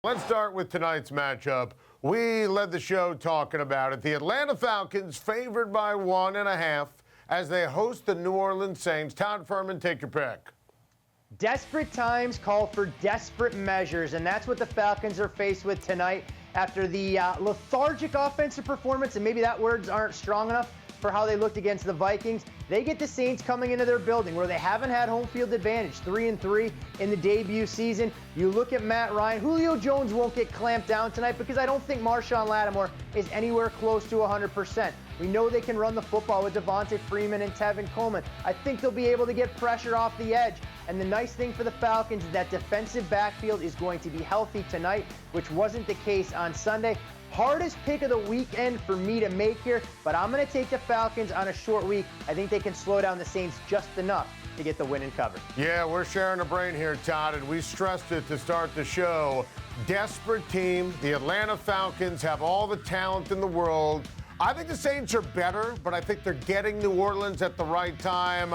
Let's start with tonight's matchup. We led the show talking about it. The Atlanta Falcons favored by 1.5 as they host the New Orleans Saints. Todd Fuhrman, take your pick. Desperate times call for desperate measures, and that's what the Falcons are faced with tonight after the lethargic offensive performance, and maybe that words aren't strong enough for how they looked against the Vikings. They get the Saints coming into their building where they haven't had home field advantage, 3-3 in the debut season. You look at Matt Ryan. Julio Jones won't get clamped down tonight because I don't think Marshawn Lattimore is anywhere close to 100%. We know they can run the football with Devontae Freeman and Tevin Coleman. I think they'll be able to get pressure off the edge. And the nice thing for the Falcons is that defensive backfield is going to be healthy tonight, which wasn't the case on Sunday. Hardest pick of the weekend for me to make here, but I'm going to take the Falcons on a short week. I think they can slow down the Saints just enough to get the win and cover. Yeah, we're sharing a brain here, Todd, and we stressed it to start the show. Desperate team. The Atlanta Falcons have all the talent in the world. I think the Saints are better, but I think they're getting New Orleans at the right time.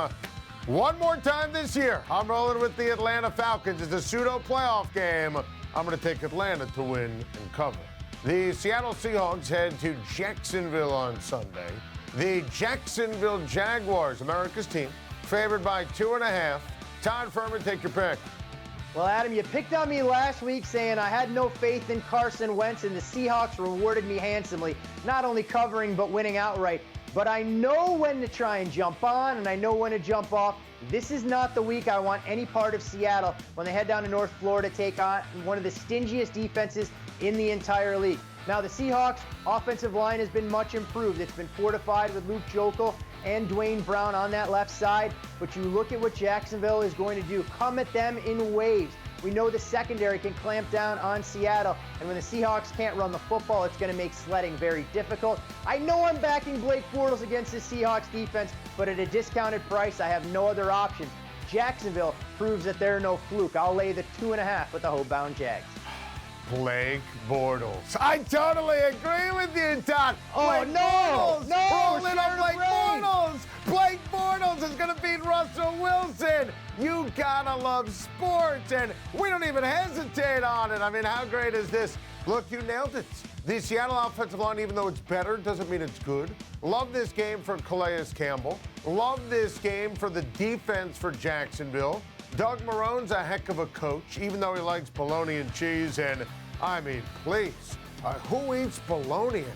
One more time this year, I'm rolling with the Atlanta Falcons. It's a pseudo playoff game. I'm going to take Atlanta to win and cover. The Seattle Seahawks head to Jacksonville on Sunday. The Jacksonville Jaguars, America's team, favored by 2.5. Todd Fuhrman, take your pick. Well, Adam, you picked on me last week saying I had no faith in Carson Wentz, and the Seahawks rewarded me handsomely, not only covering but winning outright. But I know when to try and jump on, and I know when to jump off. This is not the week I want any part of Seattle when they head down to North Florida to take on one of the stingiest defenses in the entire league. Now, the Seahawks' offensive line has been much improved. It's been fortified with Luke Joeckel and Dwayne Brown on that left side. But you look at what Jacksonville is going to do. Come at them in waves. We know the secondary can clamp down on Seattle, and when the Seahawks can't run the football, it's going to make sledding very difficult. I know I'm backing Blake Bortles against the Seahawks defense, but at a discounted price, I have no other options. Jacksonville proves that they're no fluke. I'll lay the 2.5 with the homebound Jags. Blake Bortles. I totally agree with you, Todd. Oh, Blake no! Bortles. No! Rolling up Blake Bortles. Blake Bortles is going to beat Russell Wilson. You gotta love sports, and we don't even hesitate on it. I mean, how great is this? Look, you nailed it. The Seattle offensive line, even though it's better, doesn't mean it's good. Love this game for Calais Campbell. Love this game for the defense for Jacksonville. Doug Marrone's a heck of a coach, even though he likes bologna and cheese. And, I mean, please, who eats bologna anymore?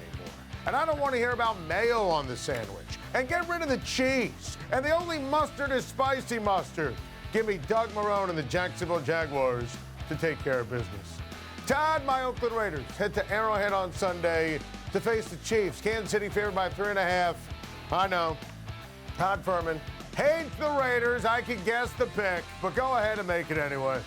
And I don't want to hear about mayo on the sandwich. And get rid of the cheese. And the only mustard is spicy mustard. Give me Doug Marrone and the Jacksonville Jaguars to take care of business. Todd, my Oakland Raiders head to Arrowhead on Sunday to face the Chiefs. Kansas City favored by 3.5. I know. Todd Fuhrman hates the Raiders. I can guess the pick, but go ahead and make it anyway.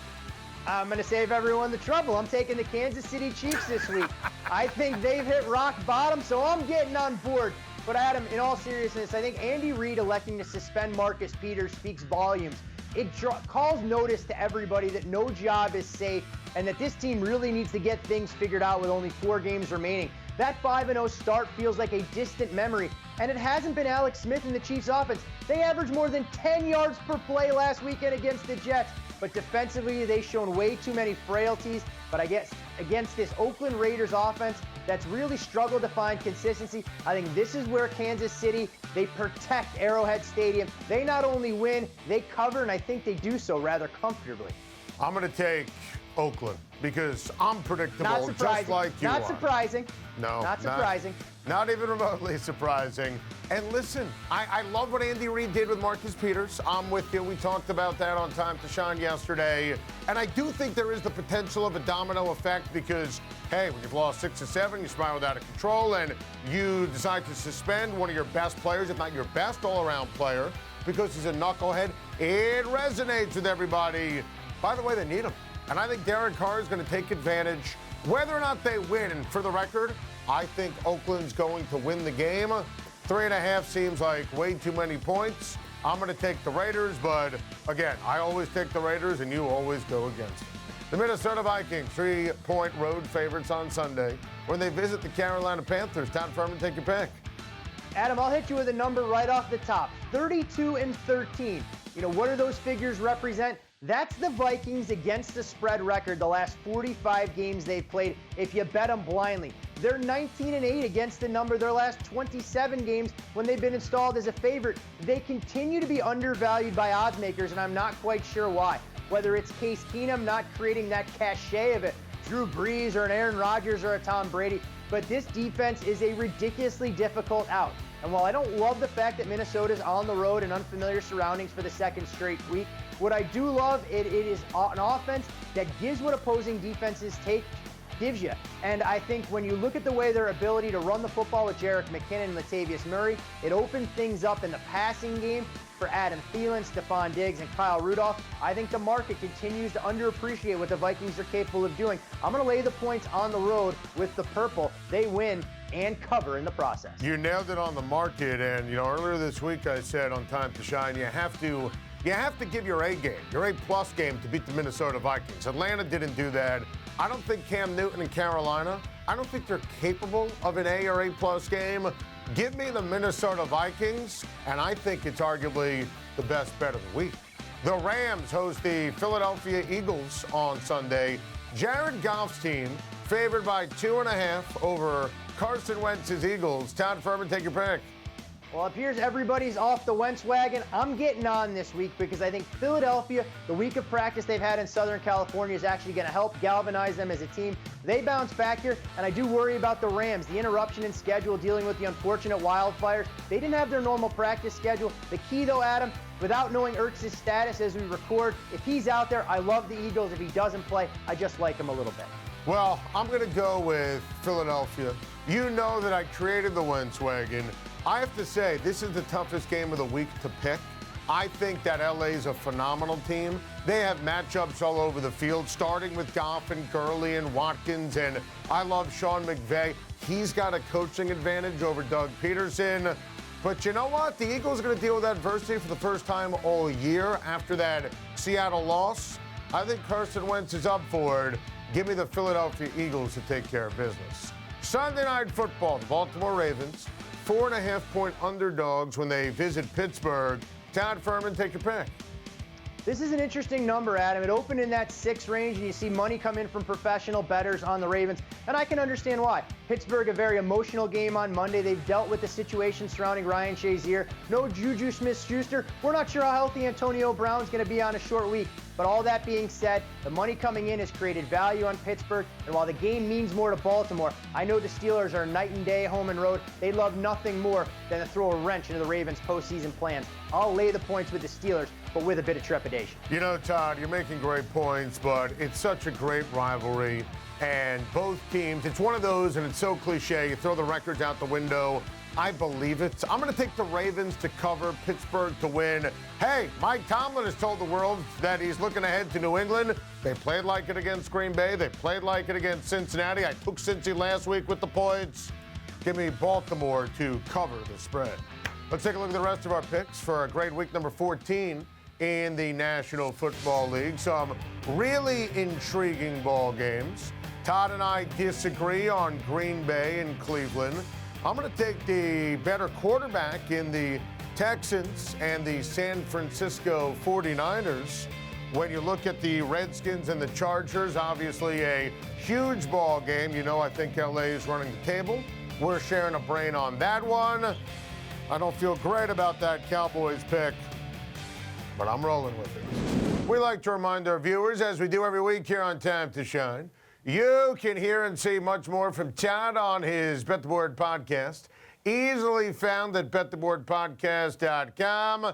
I'm going to save everyone the trouble. I'm taking the Kansas City Chiefs this week. I think they've hit rock bottom, so I'm getting on board. But Adam, in all seriousness, I think Andy Reid electing to suspend Marcus Peters speaks volumes. It calls notice to everybody that no job is safe and that this team really needs to get things figured out with only 4 games remaining. That 5-0 start feels like a distant memory, and it hasn't been Alex Smith in the Chiefs offense. They averaged more than 10 yards per play last weekend against the Jets, but defensively they've shown way too many frailties. But I guess against this Oakland Raiders offense that's really struggled to find consistency, I think this is where Kansas City, they protect Arrowhead Stadium. They not only win, they cover, and I think they do so rather comfortably. I'm going to take Oakland because I'm predictable, just like you are. Not surprising. No. Not surprising. Not even remotely surprising. And listen, I love what Andy Reid did with Marcus Peters. I'm with you. We talked about that on Time to Shine yesterday. And I do think there is the potential of a domino effect because, hey, when you've lost 6 or 7, you spiral out of control, and you decide to suspend one of your best players, if not your best all-around player, because he's a knucklehead. It resonates with everybody. By the way, they need him. And I think Derek Carr is going to take advantage. Whether or not they win, and for the record, I think Oakland's going to win the game. 3.5 seems like way too many points. I'm going to take the Raiders, but again, I always take the Raiders, and you always go against them. The Minnesota Vikings, 3-point road favorites on Sunday when they visit the Carolina Panthers. Todd Fuhrman, take your pick. Adam, I'll hit you with a number right off the top. 32-13. You know, what do those figures represent? That's the Vikings against the spread record the last 45 games they've played if you bet them blindly. They're 19-8 against the number their last 27 games when they've been installed as a favorite. They continue to be undervalued by odds makers, and I'm not quite sure why. Whether it's Case Keenum not creating that cachet of it, Drew Brees or an Aaron Rodgers or a Tom Brady, but this defense is a ridiculously difficult out. And while I don't love the fact that Minnesota's on the road in unfamiliar surroundings for the second straight week, what I do love, it is an offense that gives what opposing defenses gives you. And I think when you look at the way their ability to run the football with Jerick McKinnon and Latavius Murray, it opens things up in the passing game for Adam Thielen, Stephon Diggs, and Kyle Rudolph. I think the market continues to underappreciate what the Vikings are capable of doing. I'm going to lay the points on the road with the purple. They win and cover in the process. You nailed it on the market, and earlier this week I said on Time to Shine, you have to give your A game, your A-plus game to beat the Minnesota Vikings. Atlanta didn't do that. I don't think Cam Newton and Carolina, I don't think they're capable of an A or A-plus game. Give me the Minnesota Vikings, and I think it's arguably the best bet of the week. The Rams host the Philadelphia Eagles on Sunday. Jared Goff's team favored by 2.5 over Carson Wentz's Eagles. Todd Fuhrman, take your pick. Well, it appears everybody's off the Wentz wagon. I'm getting on this week because I think Philadelphia, the week of practice they've had in Southern California, is actually going to help galvanize them as a team. They bounce back here, and I do worry about the Rams. The interruption in schedule dealing with the unfortunate wildfires. They didn't have their normal practice schedule. The key, though, Adam, without knowing Ertz's status as we record, if he's out there, I love the Eagles. If he doesn't play, I just like him a little bit. Well, I'm going to go with Philadelphia. You know that I created the Wentz wagon. I have to say, this is the toughest game of the week to pick. I think that LA is a phenomenal team. They have matchups all over the field, starting with Goff and Gurley and Watkins, and I love Sean McVay. He's got a coaching advantage over Doug Peterson. But you know what? The Eagles are going to deal with adversity for the first time all year after that Seattle loss. I think Carson Wentz is up for it. Give me the Philadelphia Eagles to take care of business. Sunday Night Football, the Baltimore Ravens, 4.5-point underdogs when they visit Pittsburgh. Todd Fuhrman, take your pick. This is an interesting number, Adam. It opened in that 6 range, and you see money come in from professional bettors on the Ravens, and I can understand why. Pittsburgh, a very emotional game on Monday. They've dealt with the situation surrounding Ryan Shazier. No Juju Smith-Schuster. We're not sure how healthy Antonio Brown's going to be on a short week. But all that being said, the money coming in has created value on Pittsburgh, and while the game means more to Baltimore, I know the Steelers are night and day, home and road. They love nothing more than to throw a wrench into the Ravens' postseason plans. I'll lay the points with the Steelers, but with a bit of trepidation. You know, Todd, you're making great points, but it's such a great rivalry, and both teams, it's one of those, and it's so cliche, you throw the records out the window. I believe it. I'm going to take the Ravens to cover, Pittsburgh to win. Hey, Mike Tomlin has told the world that he's looking ahead to New England. They played like it against Green Bay. They played like it against Cincinnati. I took Cincy last week with the points. Give me Baltimore to cover the spread. Let's take a look at the rest of our picks for a great week number 14 in the National Football League. Some really intriguing ball games. Todd and I disagree on Green Bay and Cleveland. I'm going to take the better quarterback in the Texans and the San Francisco 49ers. When you look at the Redskins and the Chargers, obviously a huge ball game. You know, I think LA is running the table. We're sharing a brain on that one. I don't feel great about that Cowboys pick, but I'm rolling with it. We like to remind our viewers, as we do every week here on Time to Shine, you can hear and see much more from Todd on his Bet the Board podcast, easily found at bettheboardpodcast.com.